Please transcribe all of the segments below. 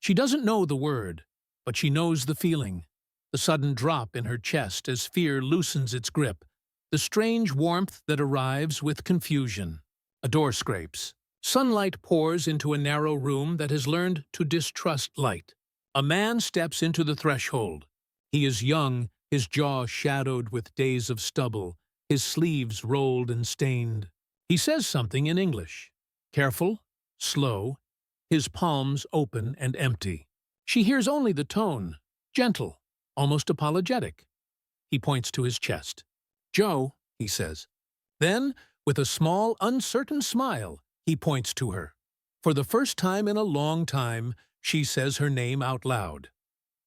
She doesn't know the word, but she knows the feeling, the sudden drop in her chest as fear loosens its grip, the strange warmth that arrives with confusion. A door scrapes. Sunlight pours into a narrow room that has learned to distrust light. A man steps into the threshold. He is young, his jaw shadowed with days of stubble, his sleeves rolled and stained. He says something in English. Careful, slow, his palms open and empty. She hears only the tone, gentle, almost apologetic. He points to his chest. "Joe," he says. Then, with a small, uncertain smile, he points to her. For the first time in a long time, she says her name out loud.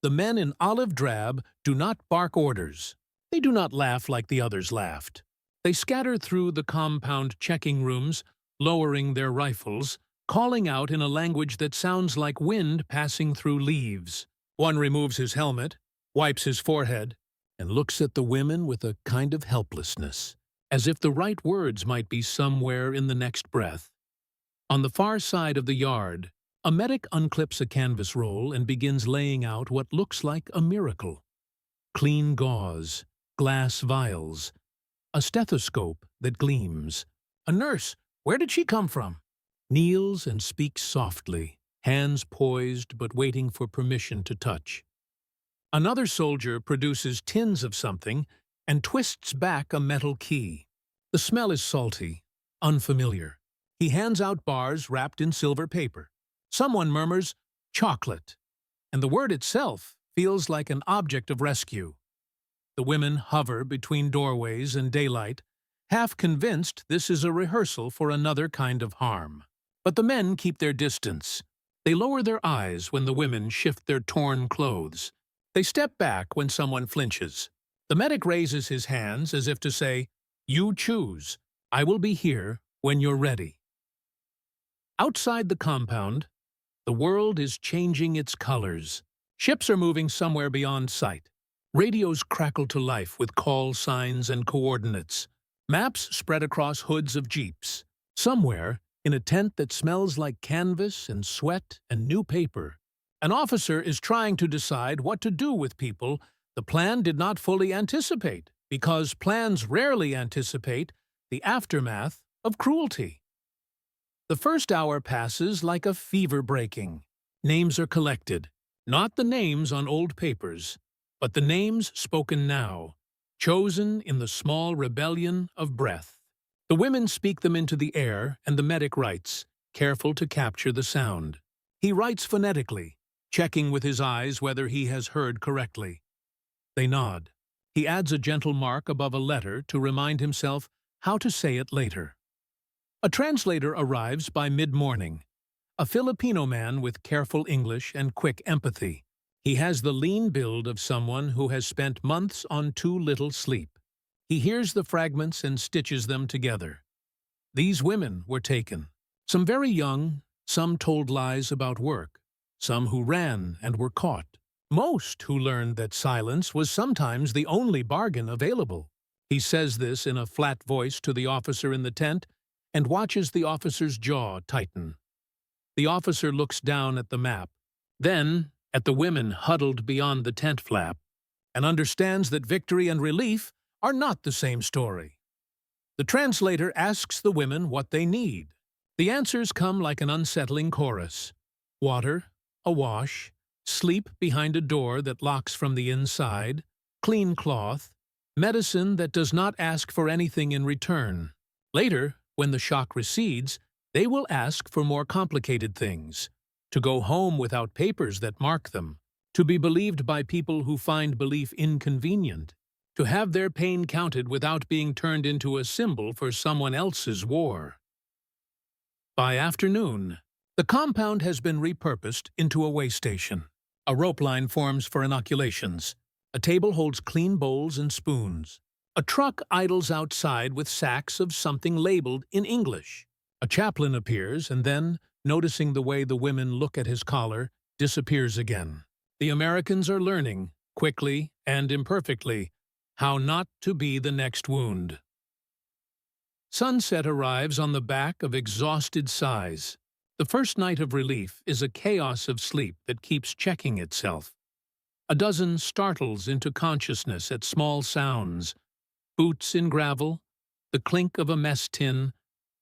The men in olive drab do not bark orders. They do not laugh like the others laughed. They scatter through the compound checking rooms, lowering their rifles, calling out in a language that sounds like wind passing through leaves. One removes his helmet, wipes his forehead, and looks at the women with a kind of helplessness, as if the right words might be somewhere in the next breath. On the far side of the yard, a medic unclips a canvas roll and begins laying out what looks like a miracle. Clean gauze, glass vials, a stethoscope that gleams. A nurse, where did she come from? Kneels and speaks softly, hands poised but waiting for permission to touch. Another soldier produces tins of something and twists back a metal key. The smell is salty, unfamiliar. He hands out bars wrapped in silver paper. Someone murmurs, "chocolate," and the word itself feels like an object of rescue. The women hover between doorways and daylight, half convinced this is a rehearsal for another kind of harm. But the men keep their distance. They lower their eyes when the women shift their torn clothes. They step back when someone flinches. The medic raises his hands as if to say, "You choose. I will be here when you're ready." Outside the compound, the world is changing its colors. Ships are moving somewhere beyond sight. Radios crackle to life with call signs and coordinates. Maps spread across hoods of jeeps. Somewhere, in a tent that smells like canvas and sweat and new paper, an officer is trying to decide what to do with people the plan did not fully anticipate, because plans rarely anticipate the aftermath of cruelty. The first hour passes like a fever breaking. Names are collected, not the names on old papers, but the names spoken now, chosen in the small rebellion of breath. The women speak them into the air, and the medic writes, careful to capture the sound. He writes phonetically, checking with his eyes whether he has heard correctly. They nod. He adds a gentle mark above a letter to remind himself how to say it later. A translator arrives by mid-morning, a Filipino man with careful English and quick empathy. He has the lean build of someone who has spent months on too little sleep. He hears the fragments and stitches them together. These women were taken. Some very young, some told lies about work, some who ran and were caught. Most who learned that silence was sometimes the only bargain available. He says this in a flat voice to the officer in the tent and watches the officer's jaw tighten. The officer looks down at the map, then at the women huddled beyond the tent flap, and understands that victory and relief are not the same story. The translator asks the women what they need. The answers come like an unsettling chorus. Water, a wash, sleep behind a door that locks from the inside, clean cloth, medicine that does not ask for anything in return. Later, when the shock recedes, they will ask for more complicated things, to go home without papers that mark them, to be believed by people who find belief inconvenient, to have their pain counted without being turned into a symbol for someone else's war. By afternoon, the compound has been repurposed into a way station. A rope line forms for inoculations. A table holds clean bowls and spoons. A truck idles outside with sacks of something labeled in English. A chaplain appears and then, noticing the way the women look at his collar, disappears again. The Americans are learning, quickly and imperfectly, how not to be the next wound. Sunset arrives on the back of exhausted sighs. The first night of relief is a chaos of sleep that keeps checking itself. A dozen startles into consciousness at small sounds: boots in gravel, the clink of a mess tin,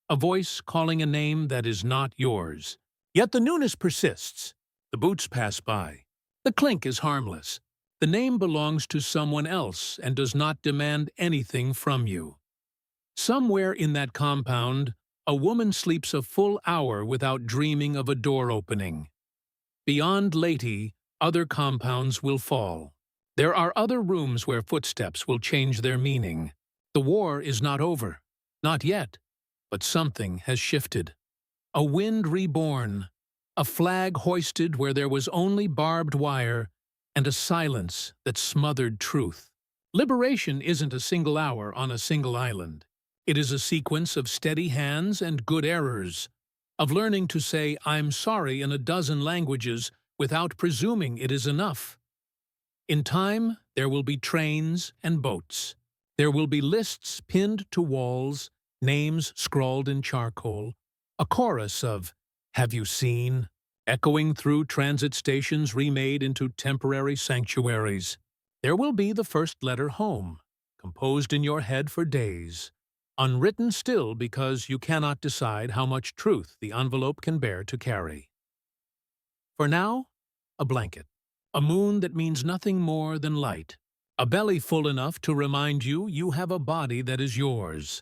a voice calling a name that is not yours. Yet the newness persists. The boots pass by. The clink is harmless. The name belongs to someone else and does not demand anything from you. Somewhere in that compound, a woman sleeps a full hour without dreaming of a door opening. Beyond Lady, other compounds will fall. There are other rooms where footsteps will change their meaning. The war is not over. Not yet. But something has shifted. A wind reborn. A flag hoisted where there was only barbed wire, and a silence that smothered truth. Liberation isn't a single hour on a single island. It is a sequence of steady hands and good errors, of learning to say "I'm sorry" in a dozen languages without presuming it is enough. In time, there will be trains and boats. There will be lists pinned to walls, names scrawled in charcoal, a chorus of "Have you seen?" echoing through transit stations remade into temporary sanctuaries. There will be the first letter home, composed in your head for days, unwritten still because you cannot decide how much truth the envelope can bear to carry. For now, a blanket, a moon that means nothing more than light, a belly full enough to remind you you have a body that is yours.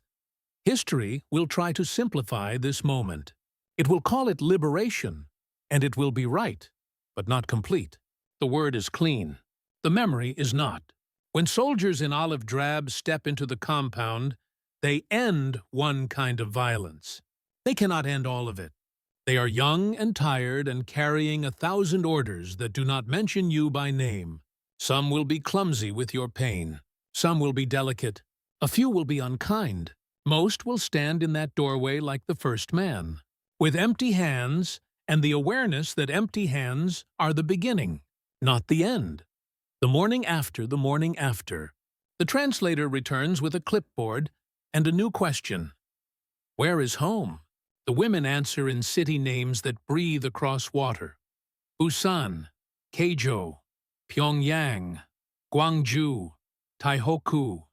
History will try to simplify this moment. It will call it liberation, and it will be right, but not complete. The word is clean. The memory is not. When soldiers in olive drab step into the compound, they end one kind of violence. They cannot end all of it. They are young and tired and carrying 1,000 orders that do not mention you by name. Some will be clumsy with your pain. Some will be delicate. A few will be unkind. Most will stand in that doorway like the first man, with empty hands and the awareness that empty hands are the beginning, not the end. The morning after, the translator returns with a clipboard and a new question. Where is home? The women answer in city names that breathe across water. Busan, Keijo, Pyongyang, Gwangju, Taihoku,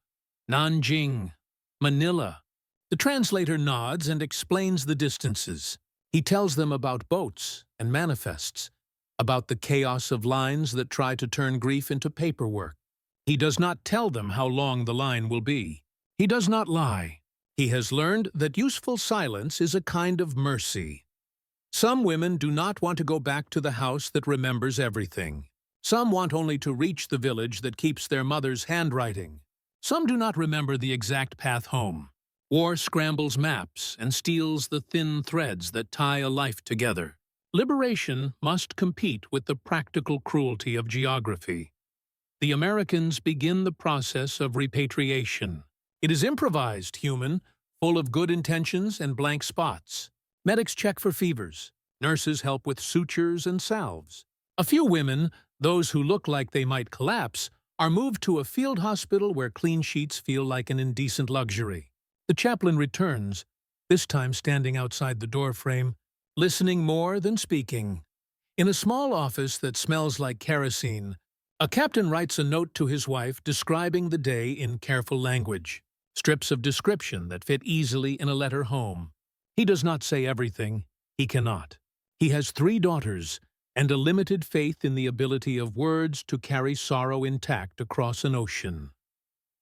Nanjing, Manila. The translator nods and explains the distances. He tells them about boats and manifests, about the chaos of lines that try to turn grief into paperwork. He does not tell them how long the line will be. He does not lie. He has learned that useful silence is a kind of mercy. Some women do not want to go back to the house that remembers everything. Some want only to reach the village that keeps their mother's handwriting. Some do not remember the exact path home. War scrambles maps and steals the thin threads that tie a life together. Liberation must compete with the practical cruelty of geography. The Americans begin the process of repatriation. It is improvised, human, full of good intentions and blank spots. Medics check for fevers. Nurses help with sutures and salves. A few women, those who look like they might collapse, are moved to a field hospital where clean sheets feel like an indecent luxury. The chaplain returns, this time standing outside the doorframe, listening more than speaking. In a small office that smells like kerosene, a captain writes a note to his wife describing the day in careful language, strips of description that fit easily in a letter home. He does not say everything. He cannot. He has 3 daughters and a limited faith in the ability of words to carry sorrow intact across an ocean.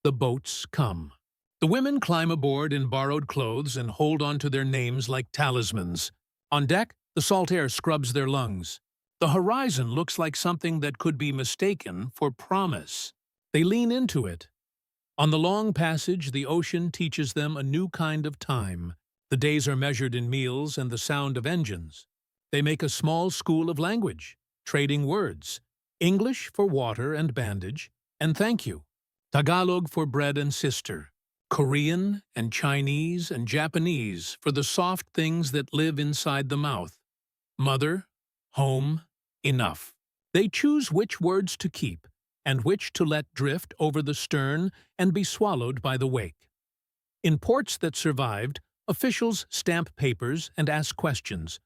The boats come. The women climb aboard in borrowed clothes and hold on to their names like talismans. On deck, the salt air scrubs their lungs. The horizon looks like something that could be mistaken for promise. They lean into it. On the long passage, the ocean teaches them a new kind of time. The days are measured in meals and the sound of engines. They make a small school of language, trading words. English for water and bandage, and thank you. Tagalog for bread and sister. Korean and Chinese and Japanese for the soft things that live inside the mouth. Mother, home, enough. They choose which words to keep and which to let drift over the stern and be swallowed by the wake. In ports that survived, officials stamp papers and ask questions.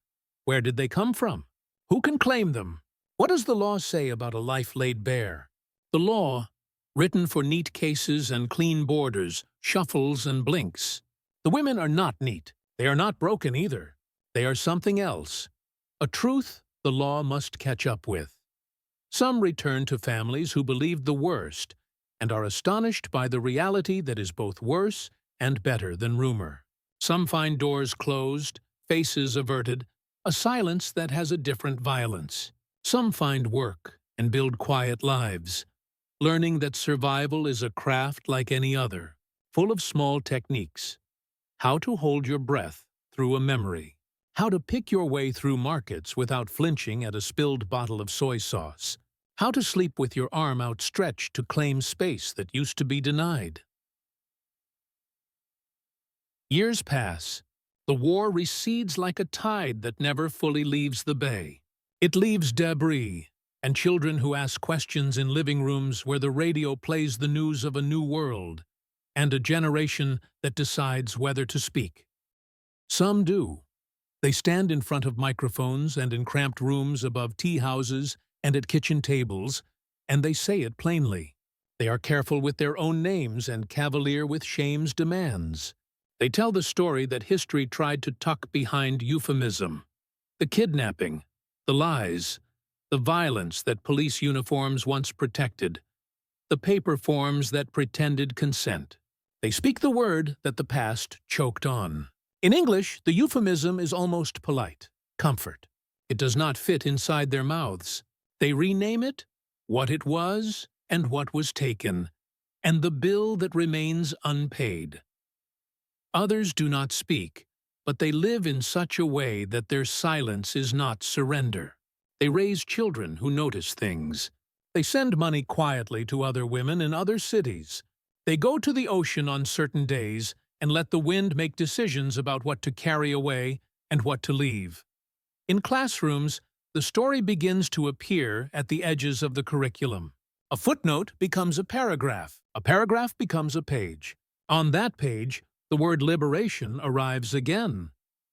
Where did they come from? Who can claim them? What does the law say about a life laid bare? The law, written for neat cases and clean borders, shuffles and blinks. The women are not neat. They are not broken either. They are something else. A truth the law must catch up with. Some return to families who believed the worst and are astonished by the reality that is both worse and better than rumor. Some find doors closed, faces averted, a silence that has a different violence. Some find work and build quiet lives, learning that survival is a craft like any other, full of small techniques. How to hold your breath through a memory. How to pick your way through markets without flinching at a spilled bottle of soy sauce. How to sleep with your arm outstretched to claim space that used to be denied. Years pass. The war recedes like a tide that never fully leaves the bay. It leaves debris and children who ask questions in living rooms where the radio plays the news of a new world, and a generation that decides whether to speak. Some do. They stand in front of microphones and in cramped rooms above tea houses and at kitchen tables, and they say it plainly. They are careful with their own names and cavalier with shame's demands. They tell the story that history tried to tuck behind euphemism. The kidnapping, the lies, the violence that police uniforms once protected, the paper forms that pretended consent. They speak the word that the past choked on. In English, the euphemism is almost polite, comfort. It does not fit inside their mouths. They rename it, what it was, and what was taken, and the bill that remains unpaid. Others do not speak, but they live in such a way that their silence is not surrender. They raise children who notice things. They send money quietly to other women in other cities. They go to the ocean on certain days and let the wind make decisions about what to carry away and what to leave. In classrooms, the story begins to appear at the edges of the curriculum. A footnote becomes a paragraph becomes a page. On that page, the word liberation arrives again,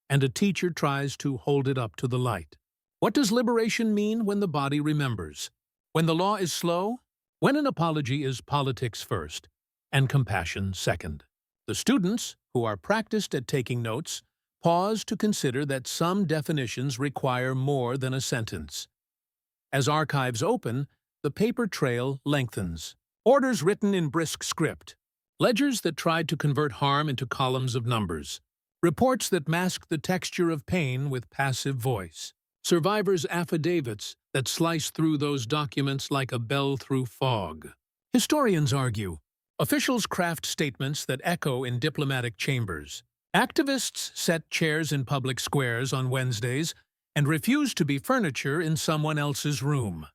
and a teacher tries to hold it up to the light. What does liberation mean when the body remembers? When the law is slow? When an apology is politics first, and compassion second? The students, who are practiced at taking notes, pause to consider that some definitions require more than a sentence. As archives open, the paper trail lengthens. Orders written in brisk script. Ledgers that tried to convert harm into columns of numbers. Reports that mask the texture of pain with passive voice. Survivors' affidavits that slice through those documents like a bell through fog. Historians argue. Officials craft statements that echo in diplomatic chambers. Activists set chairs in public squares on Wednesdays and refuse to be furniture in someone else's room.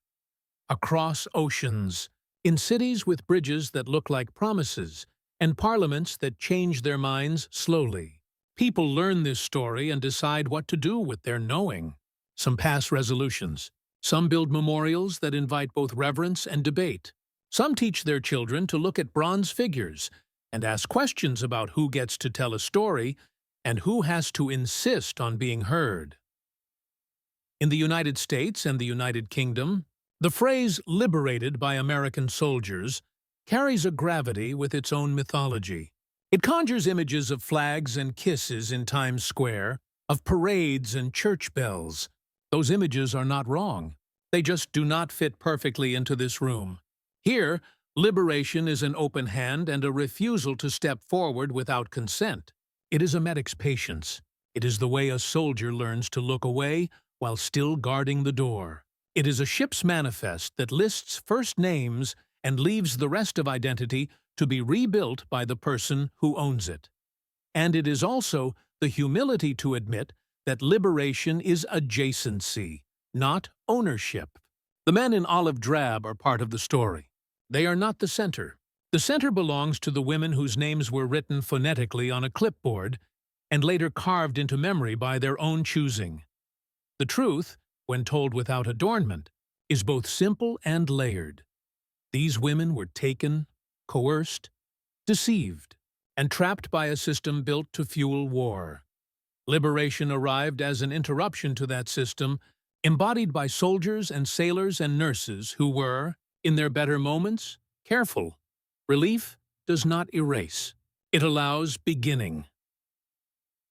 Across oceans, in cities with bridges that look like promises, and parliaments that change their minds slowly. People learn this story and decide what to do with their knowing. Some pass resolutions. Some build memorials that invite both reverence and debate. Some teach their children to look at bronze figures and ask questions about who gets to tell a story and who has to insist on being heard. In the United States and the United Kingdom, the phrase "liberated by American soldiers" carries a gravity with its own mythology. It conjures images of flags and kisses in Times Square, of parades and church bells. Those images are not wrong. They just do not fit perfectly into this room. Here, liberation is an open hand and a refusal to step forward without consent. It is a medic's patience. It is the way a soldier learns to look away while still guarding the door. It is a ship's manifest that lists first names and leaves the rest of identity to be rebuilt by the person who owns it. And it is also the humility to admit that liberation is adjacency, not ownership. The men in olive drab are part of the story. They are not the center. The center belongs to the women whose names were written phonetically on a clipboard and later carved into memory by their own choosing. The truth, when told without adornment, is both simple and layered. These women were taken, coerced, deceived, and trapped by a system built to fuel war. Liberation arrived as an interruption to that system, embodied by soldiers and sailors and nurses who were, in their better moments, careful. Relief does not erase. It allows beginning.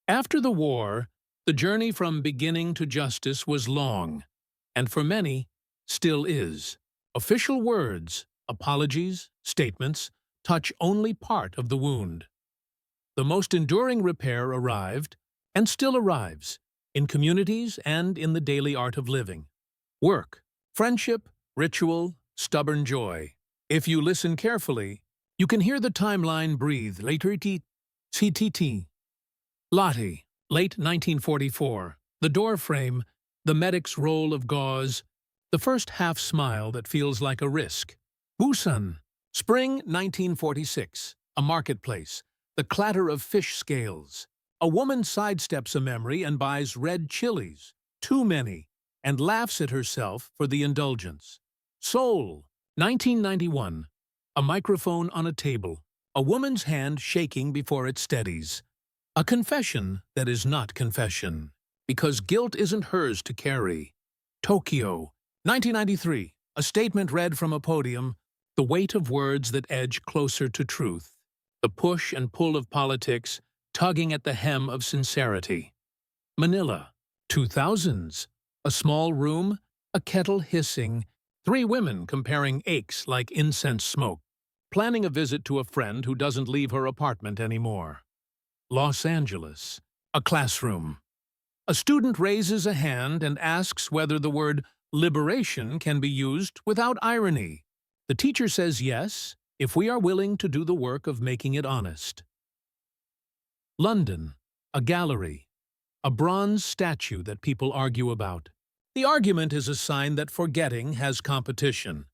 After the war, the journey from beginning to justice was long, and for many, still is. Official words, apologies, statements, touch only part of the wound. The most enduring repair arrived, and still arrives, in communities and in the daily art of living. Work, friendship, ritual, stubborn joy. If you listen carefully, you can hear the timeline breathe. CTT. Lottie, late 1944. The door frame, the medic's roll of gauze, the first half-smile that feels like a risk. Busan, spring 1946. A marketplace, the clatter of fish scales. A woman sidesteps a memory and buys red chilies, too many, and laughs at herself for the indulgence. Seoul, 1991. A microphone on a table, a woman's hand shaking before it steadies. A confession that is not confession, because guilt isn't hers to carry. Tokyo, 1993. A statement read from a podium, the weight of words that edge closer to truth. The push and pull of politics, tugging at the hem of sincerity. Manila, 2000s. A small room, a kettle hissing, three women comparing aches like incense smoke, planning a visit to a friend who doesn't leave her apartment anymore. Los Angeles, a classroom. A student raises a hand and asks whether the word liberation can be used without irony. The teacher says yes, if we are willing to do the work of making it honest. London, a gallery, a bronze statue that people argue about. The argument is a sign that forgetting has competition.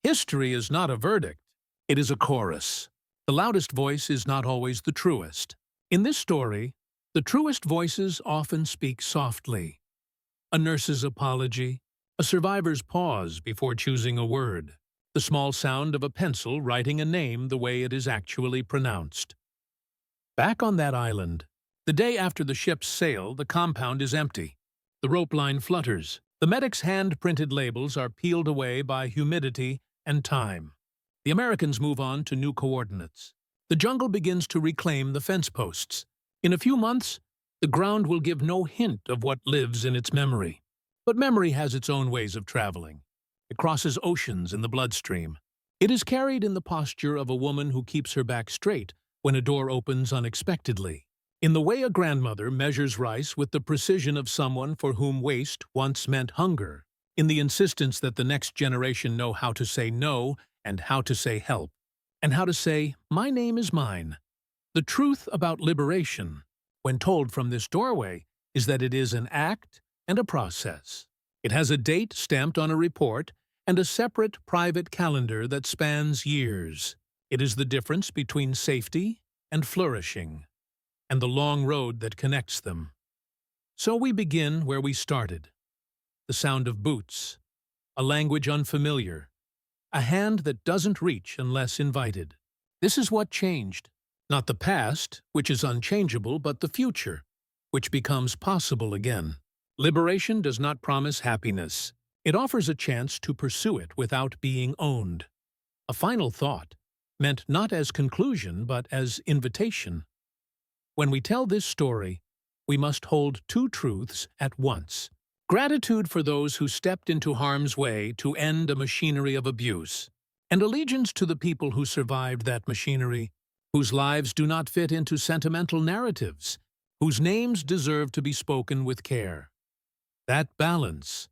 History is not a verdict, it is a chorus. The loudest voice is not always the truest. In this story, the truest voices often speak softly. A nurse's apology, a survivor's pause before choosing a word, the small sound of a pencil writing a name the way it is actually pronounced. Back on that island, the day after the ship's sail, the compound is empty. The rope line flutters. The medic's hand-printed labels are peeled away by humidity and time. The Americans move on to new coordinates. The jungle begins to reclaim the fence posts. In a few months, the ground will give no hint of what lives in its memory. But memory has its own ways of traveling. It crosses oceans in the bloodstream. It is carried in the posture of a woman who keeps her back straight when a door opens unexpectedly. In the way a grandmother measures rice with the precision of someone for whom waste once meant hunger. In the insistence that the next generation know how to say no and how to say help. And how to say, my name is mine. The truth about liberation, when told from this doorway, is that it is an act and a process. It has a date stamped on a report and a separate private calendar that spans years. It is the difference between safety and flourishing, and the long road that connects them. So we begin where we started. The sound of boots, a language unfamiliar, a hand that doesn't reach unless invited. This is what changed. Not the past, which is unchangeable, but the future, which becomes possible again. Liberation does not promise happiness. It offers a chance to pursue it without being owned. A final thought, meant not as conclusion but as invitation. When we tell this story, we must hold two truths at once. Gratitude for those who stepped into harm's way to end a machinery of abuse, and allegiance to the people who survived that machinery, whose lives do not fit into sentimental narratives, whose names deserve to be spoken with care. That balance,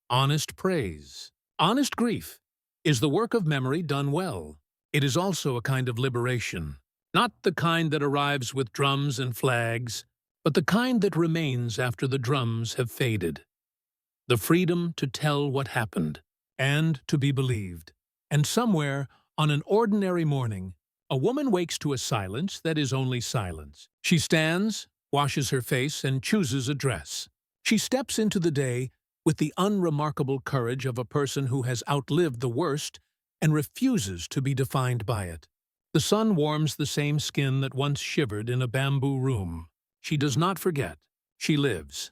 honest praise, honest grief, is the work of memory done well. It is also a kind of liberation, not the kind that arrives with drums and flags, but the kind that remains after the drums have faded. The freedom to tell what happened, and to be believed. And somewhere, on an ordinary morning, a woman wakes to a silence that is only silence. She stands, washes her face, and chooses a dress. She steps into the day with the unremarkable courage of a person who has outlived the worst and refuses to be defined by it. The sun warms the same skin that once shivered in a bamboo room. She does not forget. She lives.